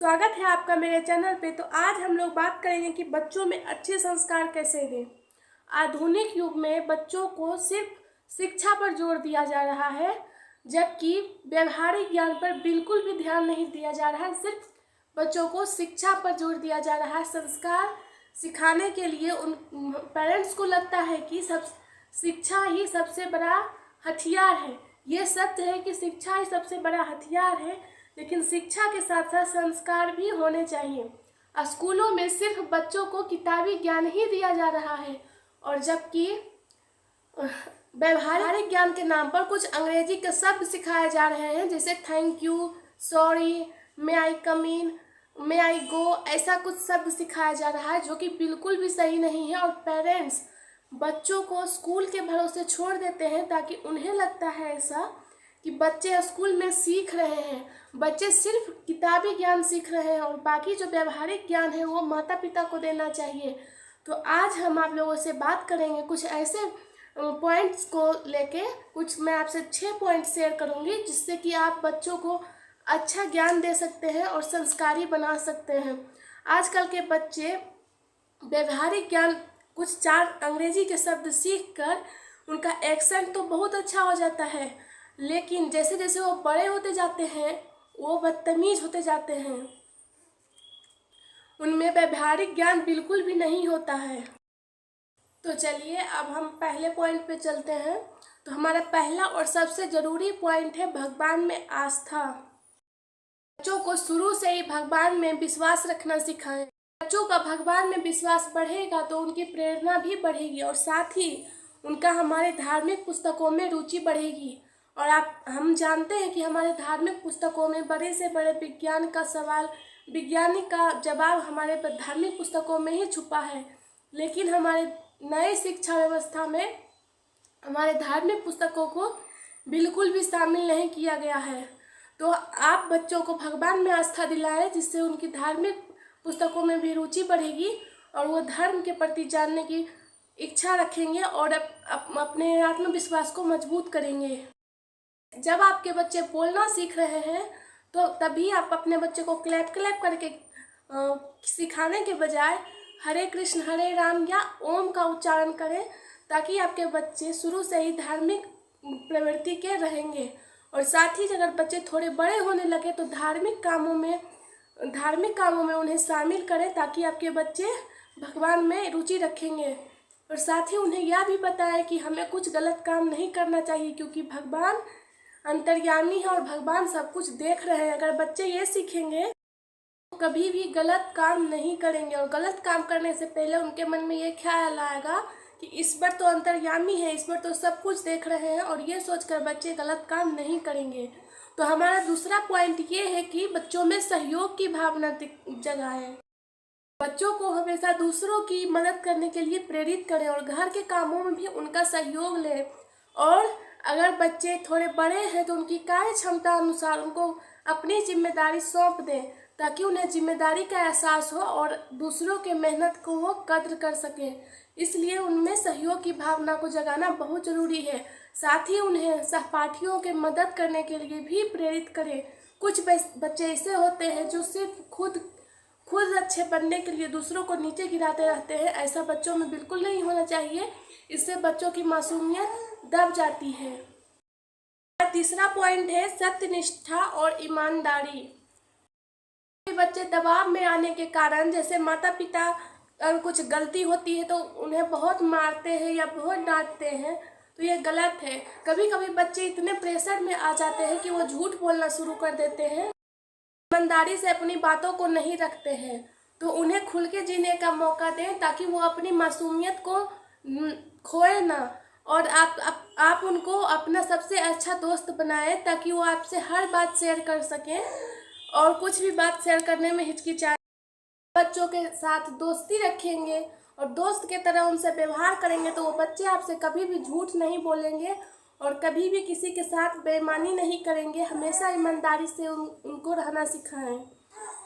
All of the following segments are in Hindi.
स्वागत है आपका मेरे चैनल पे। तो आज हम लोग बात करेंगे कि बच्चों में अच्छे संस्कार कैसे दें। आधुनिक युग में बच्चों को सिर्फ शिक्षा पर जोर दिया जा रहा है, जबकि व्यवहारिक ज्ञान पर बिल्कुल भी ध्यान नहीं दिया जा रहा है। सिर्फ बच्चों को शिक्षा पर जोर दिया जा रहा है। संस्कार सिखाने के लिए उन पेरेंट्स को लगता है कि शिक्षा ही सबसे बड़ा हथियार है। ये सत्य है कि शिक्षा ही सबसे बड़ा हथियार है, लेकिन शिक्षा के साथ साथ संस्कार भी होने चाहिए। स्कूलों में सिर्फ बच्चों को किताबी ज्ञान ही दिया जा रहा है, और जबकि व्यवहारिक ज्ञान के नाम पर कुछ अंग्रेजी के शब्द सिखाए जा रहे हैं, जैसे थैंक यू, सॉरी, मे आई कम इन, मे आई गो, ऐसा कुछ शब्द सिखाया जा रहा है जो कि बिल्कुल भी सही नहीं है। और पेरेंट्स बच्चों को स्कूल के भरोसे छोड़ देते हैं, ताकि उन्हें लगता है ऐसा कि बच्चे स्कूल में सीख रहे हैं, बच्चे सिर्फ किताबी ज्ञान सीख रहे हैं, और बाकी जो व्यवहारिक ज्ञान है वो माता पिता को देना चाहिए। तो आज हम आप लोगों से बात करेंगे कुछ ऐसे पॉइंट्स को लेके। कुछ मैं आपसे 6 पॉइंट शेयर करूंगी, जिससे कि आप बच्चों को अच्छा ज्ञान दे सकते हैं और संस्कारी बना सकते हैं। आजकल के बच्चे व्यवहारिक ज्ञान कुछ 4 अंग्रेजी के शब्द सीखकर उनका एक्सेंट तो बहुत अच्छा हो जाता है, लेकिन जैसे जैसे वो बड़े होते जाते हैं वो बदतमीज होते जाते हैं। उनमें व्यवहारिक ज्ञान बिल्कुल भी नहीं होता है। तो चलिए अब हम पहले पॉइंट पे चलते हैं। तो हमारा पहला और सबसे जरूरी पॉइंट है भगवान में आस्था। बच्चों को शुरू से ही भगवान में विश्वास रखना सिखाएं। बच्चों का भगवान में विश्वास बढ़ेगा तो उनकी प्रेरणा भी बढ़ेगी, और साथ ही उनका हमारे धार्मिक पुस्तकों में रुचि बढ़ेगी। और हम जानते हैं कि हमारे धार्मिक पुस्तकों में बड़े से बड़े विज्ञान का सवाल, वैज्ञानिक का जवाब हमारे धार्मिक पुस्तकों में ही छुपा है। लेकिन हमारे नए शिक्षा व्यवस्था में हमारे धार्मिक पुस्तकों को बिल्कुल भी शामिल नहीं किया गया है। तो आप बच्चों को भगवान में आस्था दिलाएं, जिससे उनकी धार्मिक पुस्तकों में भी रुचि बढ़ेगी और वो धर्म के प्रति जानने की इच्छा रखेंगे और अपने आत्मविश्वास को मजबूत करेंगे। जब आपके बच्चे बोलना सीख रहे हैं तो तभी आप अपने बच्चे को क्लैप क्लैप करके सिखाने के बजाय हरे कृष्ण हरे राम या ओम का उच्चारण करें, ताकि आपके बच्चे शुरू से ही धार्मिक प्रवृत्ति के रहेंगे। और साथ ही अगर बच्चे थोड़े बड़े होने लगे तो धार्मिक कामों में उन्हें शामिल करें, ताकि आपके बच्चे भगवान में रुचि रखेंगे। और साथ ही उन्हें यह भी बताएं कि हमें कुछ गलत काम नहीं करना चाहिए, क्योंकि भगवान अंतर्यामी है और भगवान सब कुछ देख रहे हैं। अगर बच्चे ये सीखेंगे तो कभी भी गलत काम नहीं करेंगे, और गलत काम करने से पहले उनके मन में ये ख्याल आएगा कि इस पर तो अंतर्यामी है, इस पर तो सब कुछ देख रहे हैं, और ये सोचकर बच्चे गलत काम नहीं करेंगे। तो हमारा दूसरा पॉइंट ये है कि बच्चों में सहयोग की भावना जगाएं। बच्चों को हमेशा दूसरों की मदद करने के लिए प्रेरित करें और घर के कामों में भी उनका सहयोग लें। और अगर बच्चे थोड़े बड़े हैं तो उनकी कार्य क्षमता अनुसार उनको अपनी जिम्मेदारी सौंप दें, ताकि उन्हें जिम्मेदारी का एहसास हो और दूसरों के मेहनत को वो कद्र कर सकें। इसलिए उनमें सहयोग की भावना को जगाना बहुत ज़रूरी है। साथ ही उन्हें सहपाठियों के मदद करने के लिए भी प्रेरित करें। कुछ बच्चे ऐसे होते हैं जो सिर्फ खुद अच्छे बनने के लिए दूसरों को नीचे गिराते रहते हैं। ऐसा बच्चों में बिल्कुल नहीं होना चाहिए, इससे बच्चों की मासूमियत दब जाती है। तीसरा पॉइंट है सत्यनिष्ठा और ईमानदारी। बच्चे दबाव में आने के कारण, जैसे माता पिता अगर कुछ गलती होती है तो उन्हें बहुत मारते हैं या बहुत डांटते हैं, तो ये गलत है। कभी कभी बच्चे इतने प्रेशर में आ जाते हैं कि वो झूठ बोलना शुरू कर देते हैं, ईमानदारी से अपनी बातों को नहीं रखते हैं। तो उन्हें खुल के जीने का मौका दें, ताकि वो अपनी मासूमियत को खोए ना, और आप उनको अपना सबसे अच्छा दोस्त बनाएं, ताकि वो आपसे हर बात शेयर कर सकें और कुछ भी बात शेयर करने में हिचकिचाए। बच्चों के साथ दोस्ती रखेंगे और दोस्त के तरह उनसे व्यवहार करेंगे तो वो बच्चे आपसे कभी भी झूठ नहीं बोलेंगे और कभी भी किसी के साथ बेईमानी नहीं करेंगे। हमेशा ईमानदारी से उनको रहना सिखाएं।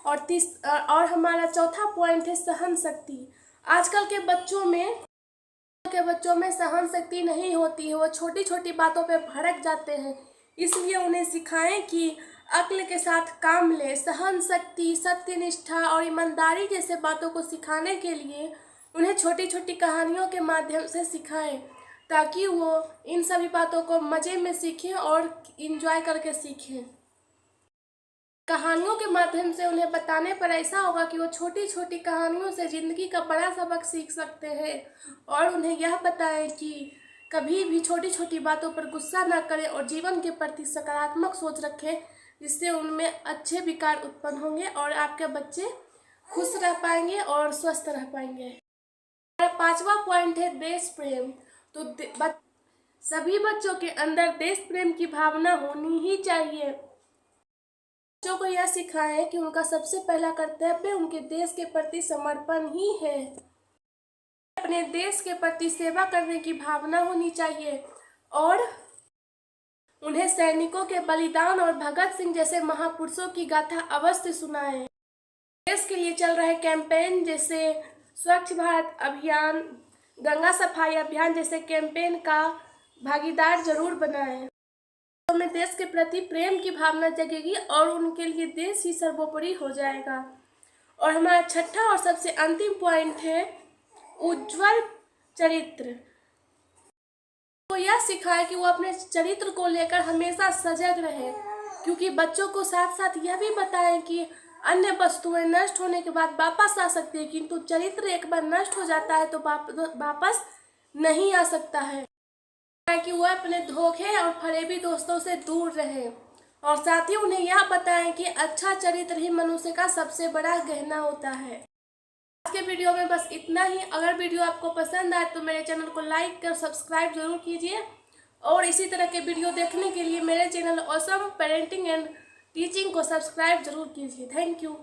और हमारा चौथा पॉइंट है सहन शक्ति। आजकल के बच्चों में सहन शक्ति नहीं होती है, वो छोटी छोटी बातों पे भड़क जाते हैं। इसलिए उन्हें सिखाएं कि अक्ल के साथ काम ले। सहन शक्ति, सत्यनिष्ठा और ईमानदारी जैसे बातों को सिखाने के लिए उन्हें छोटी छोटी कहानियों के माध्यम से सिखाएं, ताकि वो इन सभी बातों को मज़े में सीखें और इंजॉय करके सीखें। कहानियों के माध्यम से उन्हें बताने पर ऐसा होगा कि वो छोटी छोटी कहानियों से ज़िंदगी का बड़ा सबक सीख सकते हैं। और उन्हें यह बताएं कि कभी भी छोटी छोटी बातों पर गुस्सा ना करें और जीवन के प्रति सकारात्मक सोच रखें, जिससे उनमें अच्छे विकार उत्पन्न होंगे और आपके बच्चे खुश रह पाएंगे और स्वस्थ रह पाएंगे। हमारा 5वां पॉइंट है देश प्रेम। तो सभी बच्चों के अंदर देश प्रेम की भावना होनी ही चाहिए। बच्चों को यह सिखाएं कि उनका सबसे पहला कर्तव्य उनके देश के प्रति समर्पण ही है। अपने देश के प्रति सेवा करने की भावना होनी चाहिए और उन्हें सैनिकों के बलिदान और भगत सिंह जैसे महापुरुषों की गाथा अवश्य सुनाएं। देश के लिए चल रहे कैंपेन जैसे स्वच्छ भारत अभियान, गंगा सफाई अभियान जैसे कैंपेन का भागीदार जरूर बनाएं। में देश के प्रति प्रेम की भावना जगेगी और उनके लिए देश ही सर्वोपरि हो जाएगा। और हमारा 6ठा और सबसे अंतिम पॉइंट है उज्जवल चरित्र। तो यह सिखाए कि वो अपने चरित्र को लेकर हमेशा सजग रहे, क्योंकि बच्चों को साथ साथ यह भी बताएं कि अन्य वस्तुएं नष्ट होने के बाद वापस आ सकती है, किंतु चरित्र एक बार नष्ट हो जाता है तो वापस नहीं आ सकता है। कि वह अपने धोखे और फरेबी दोस्तों से दूर रहे। और साथ ही उन्हें यह बताएं कि अच्छा चरित्र ही मनुष्य का सबसे बड़ा गहना होता है। आज के वीडियो में बस इतना ही। अगर वीडियो आपको पसंद आए तो मेरे चैनल को लाइक कर सब्सक्राइब जरूर कीजिए और इसी तरह के वीडियो देखने के लिए मेरे channel awesome parenting and teaching को सब्सक्राइब जरूर कीजिए। Thank you.